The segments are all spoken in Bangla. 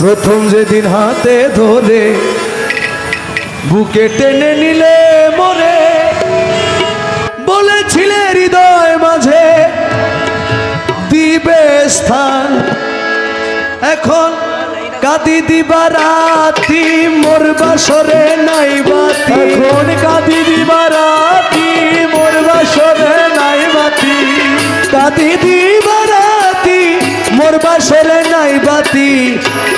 প্রথম যেদিন হাতে ধরে বুকে টেনে নিলে মরে, বলেছিলে হৃদয় মাঝে দিবে স্থান। এখন কাঁদি দিবা রাতি মোর বাসরে নাই বাতি, এখন কাঁদি দিবা রাতি মোর বাসরে নাই বাতি, কাঁদি দিবা রাতি মোর বাসরে নাই বাতি।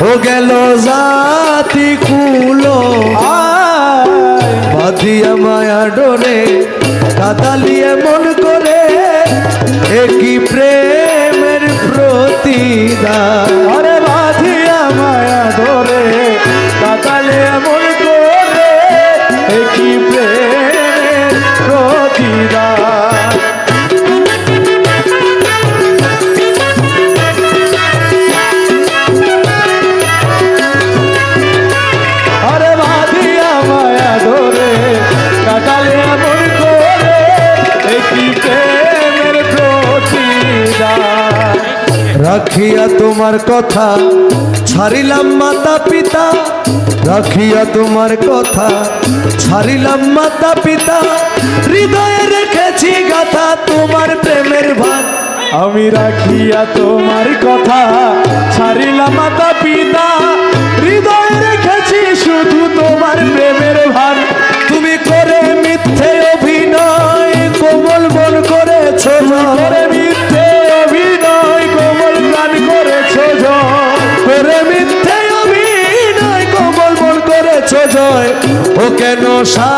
ও গেল জাতি কুলো বাঁধিয়া মায়া ডোরে, কাদালিয়ে মন করে একই প্রেমের প্রতিদান। আরে বাঁধিয়া মায়া ধরে কাতালে মন করে একই প্রেমের প্রতিদান। আরে বাঁধিয়া মায়া ধরে কাতালে মন করে একই প্রেমের প্রতিদান। রাখিয়া তোমার কথা ছাড়িলাম মাতা পিতা, রাখিয়া তোমার কথা ছাড়িলাম মাতা পিতা। হৃদয়ে রেখেছি গাথা তোমার প্রেমের ভার, আমি রাখিয়া তোমার কথা ছাড়িলাম মাতা পিতা। হৃদয়ে রেখেছি শুধু তোমার প্রেমের ভার। তুমি করে মিথ্যে অভিনয় কোমল মন করেছ করে মিথ্যে অভিনয় কোমল প্রাণ করেছ জয়। করে মিথ্যে অভিনয় কোমল মন করেছ জয়। ও কেন সা